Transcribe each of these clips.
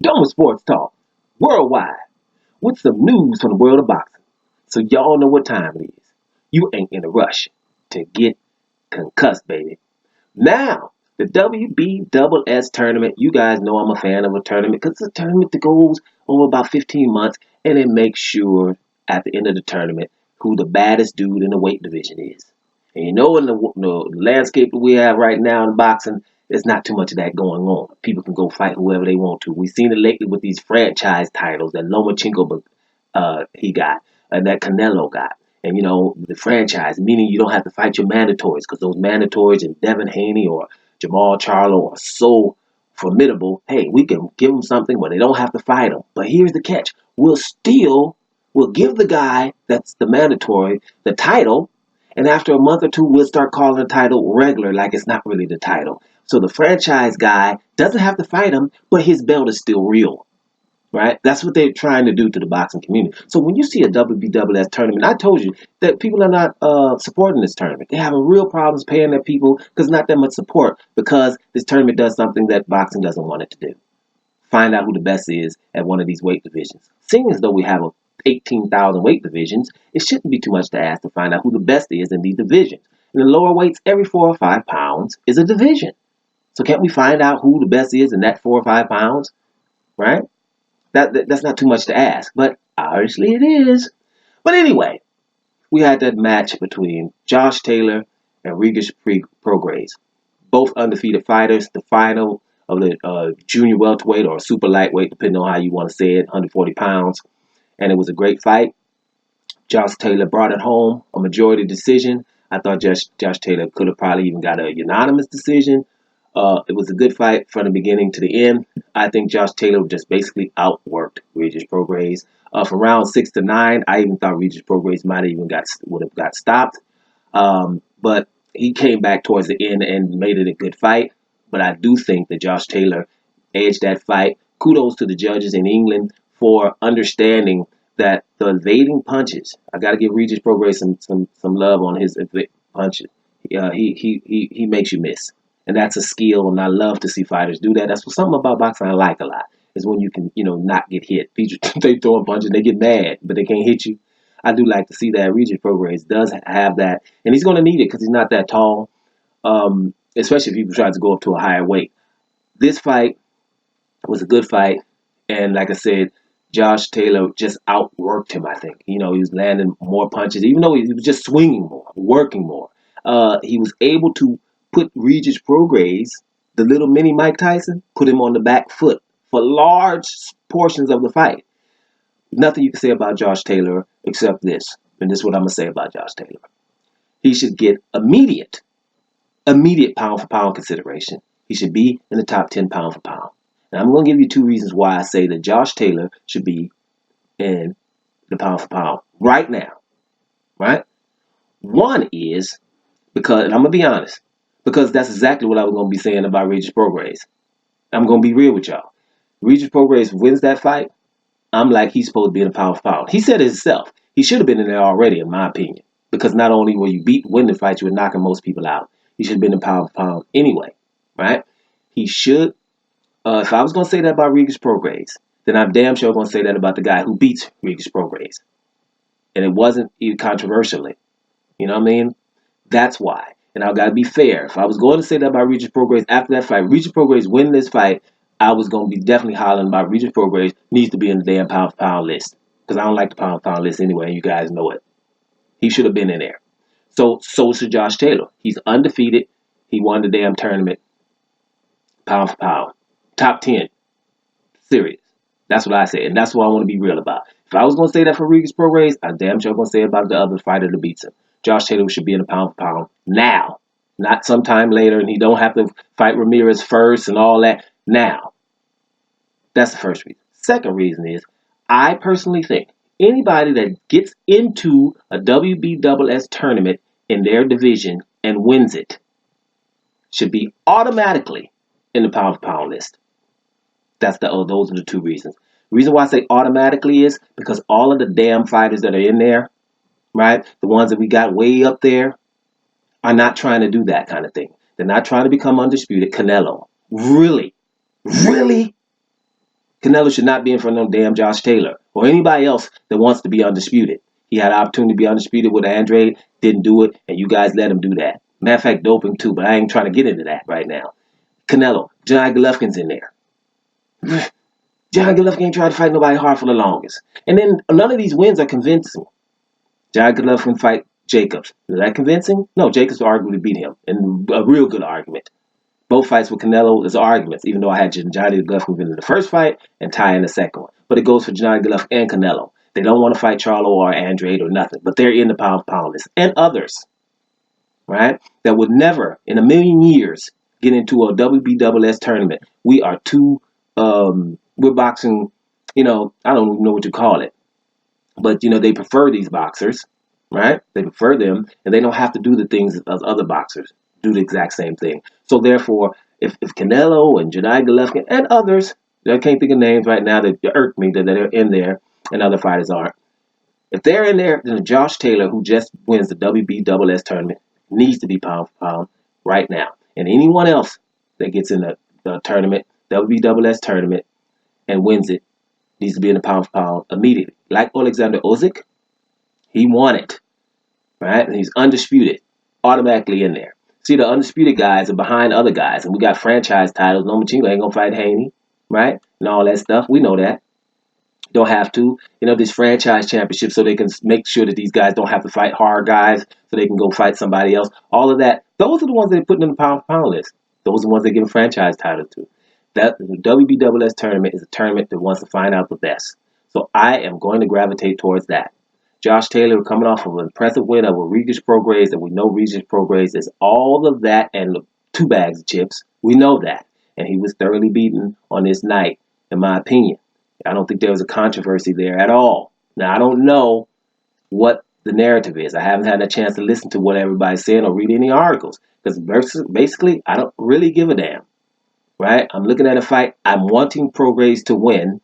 Dome Sports Talk, worldwide, with some news from the world of boxing. So y'all know what time it is. You ain't in a rush to get concussed, baby. Now, the WBSS tournament, you guys know I'm a fan of a tournament because it's a tournament that goes over about 15 months and it makes sure at the end of the tournament who the baddest dude in the weight division is. And you know, in the landscape that we have right now in boxing, there's not too much of that going on. People can go fight whoever they want to. We've seen it lately with these franchise titles that Lomachenko he got and that Canelo got. And you know, the franchise, meaning you don't have to fight your mandatories because those mandatories and Devin Haney or Jamal Charlo are so formidable. Hey, we can give them something where they don't have to fight them. But here's the catch. We'll give the guy that's the mandatory the title, and after a month or two, we'll start calling the title regular, like it's not really the title. So the franchise guy doesn't have to fight him, but his belt is still real. Right? That's what they're trying to do to the boxing community. So when you see a WBSS tournament, I told you that people are not supporting this tournament. They're having real problems paying their people because not that much support because this tournament does something that boxing doesn't want it to do. Find out who the best is at one of these weight divisions. Seeing as though we have 18,000 weight divisions, it shouldn't be too much to ask to find out who the best is in these divisions. In the lower weights, every 4 or 5 pounds is a division. So can't we find out who the best is in that 4 or 5 pounds? Right? That's not too much to ask, but obviously it is. But anyway, we had that match between Josh Taylor and Regis Prograis, both undefeated fighters. The final of the junior welterweight or super lightweight, depending on how you want to say it, 140 pounds, and it was a great fight. Josh Taylor brought it home, a majority decision. I thought Josh Taylor could have probably even got a unanimous decision. It was a good fight from the beginning to the end. I think Josh Taylor just basically outworked Regis Prograis. From round 6 to 9, I even thought Regis Prograis might have even would have got stopped. But he came back towards the end and made it a good fight. But I do think that Josh Taylor edged that fight. Kudos to the judges in England for understanding that the evading punches. I got to give Regis Prograis some love on his punches. He makes you miss, and that's a skill. And I love to see fighters do that. That's something about boxing I like a lot. Is when you can not get hit. They throwing punches, they get mad, but they can't hit you. I do like to see that. Regis Prograis does have that, and he's going to need it because he's not that tall. Especially if he tries to go up to a higher weight. This fight was a good fight, and like I said, Josh Taylor just outworked him. I think he was landing more punches, even though he was just swinging more, working more. He was able to put Regis Prograis, the little mini Mike Tyson, put him on the back foot for large portions of the fight. Nothing you can say about Josh Taylor except this, and this is what I'm gonna say about Josh Taylor. He should get immediate pound for pound consideration. He should be in the top 10 pound for pound. Now, I'm going to give you 2 reasons why I say that Josh Taylor should be in the pound for pound right now. Right? One is because, and I'm going to be honest, because that's exactly what I was going to be saying about Regis Prograis. I'm going to be real with y'all. Regis Prograis wins that fight. I'm like, he's supposed to be in the pound for pound. He said it himself. He should have been in there already, in my opinion. Because not only were you winning fights, you were knocking most people out. He should have been in pound for pound anyway, right? He should. If I was going to say that about Regis Prograis, then I'm damn sure going to say that about the guy who beats Regis Prograis. And it wasn't even controversially. You know what I mean? That's why. And I got to be fair. If I was going to say that about Regis Prograis after that fight, Regis Prograis winning this fight, I was going to be definitely hollering about Regis Prograis needs to be in the damn pound for pound list. Because I don't like the pound for pound list anyway, and you guys know it. He should have been in there. So should Josh Taylor. He's undefeated. He won the damn tournament. Pound for pound. Top 10. Serious. That's what I say. And that's what I want to be real about. If I was going to say that for Regis Prograis, I'm damn sure going to say it about the other fighter that beats him. Josh Taylor should be in the pound for pound now. Not sometime later, and he don't have to fight Ramirez first and all that. Now. That's the first reason. Second reason is, I personally think anybody that gets into a WBSS tournament in their division and wins it should be automatically in the pound for pound list. Those are the 2 reasons. The reason why I say automatically is because all of the damn fighters that are in there, right, the ones that we got way up there, are not trying to do that kind of thing. They're not trying to become undisputed. Canelo, really? Canelo should not be in front of no damn Josh Taylor or anybody else that wants to be undisputed. He had an opportunity to be undisputed with Andrade, didn't do it, and you guys let him do that. Matter of fact, doping too, but I ain't trying to get into that right now. Canelo, John Golovkin's in there. John Golovkin ain't tried to fight nobody hard for the longest. And then none of these wins are convincing. John Golovkin fight Jacobs. Is that convincing? No, Jacobs arguably beat him in a real good argument. Both fights with Canelo is arguments, even though I had Johnny Golovkin win in the first fight and Ty in the second one. But it goes for Johnny Golovkin and Canelo. They don't want to fight Charlo or Andrade or nothing, but they're in the pound list. And others, right, that would never in a million years get into a WBSS tournament. We are we're boxing, I don't even know what you call it. But, they prefer these boxers, right? They prefer them, and they don't have to do the things as other boxers do the exact same thing. So, therefore, if Canelo and Gennady Golovkin and others, I can't think of names right now that irk me that they're in there and other fighters aren't. If they're in there, then Josh Taylor, who just wins the WBSS tournament, needs to be pound for pound right now. And anyone else that gets in the tournament, WBSS tournament, and wins it, needs to be in the pound for pound immediately. Like Alexander Usyk, he won it, right? And he's undisputed, automatically in there. See, the undisputed guys are behind other guys, and we got franchise titles. Lomachenko ain't gonna fight Haney, right? And all that stuff. We know that. Don't have to. These franchise championships so they can make sure that these guys don't have to fight hard guys so they can go fight somebody else. All of that. Those are the ones they're putting in the pound for pound list. Those are the ones they give franchise titles to. That the WBSS tournament is a tournament that wants to find out the best. So I am going to gravitate towards that. Josh Taylor coming off of an impressive win over Regis Prograis, and we know Regis Prograis is all of that and 2 bags of chips. We know that. And he was thoroughly beaten on this night, in my opinion. I don't think there was a controversy there at all. Now, I don't know what the narrative is. I haven't had a chance to listen to what everybody's saying or read any articles. Because basically, I don't really give a damn. Right? I'm looking at a fight. I'm wanting Prograis to win.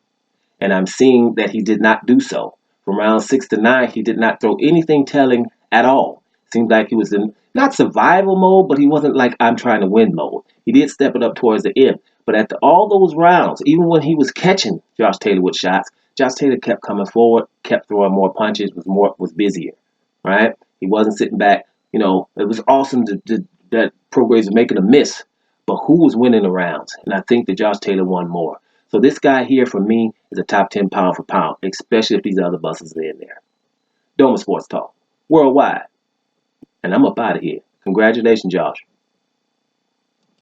And I'm seeing that he did not do so. From round 6 to 9, he did not throw anything telling at all. Seemed like he was in, not survival mode, but he wasn't like I'm trying to win mode. He did step it up towards the end. But after all those rounds, even when he was catching Josh Taylor with shots, Josh Taylor kept coming forward, kept throwing more punches, was busier. Right? He wasn't sitting back. It was awesome that Prograis was making a miss. But who was winning the rounds? And I think that Josh Taylor won more. So this guy here, for me, is a top 10 pound for pound, especially if these other buses are in there. Doma Sports Talk, worldwide. And I'm up out of here. Congratulations, Josh.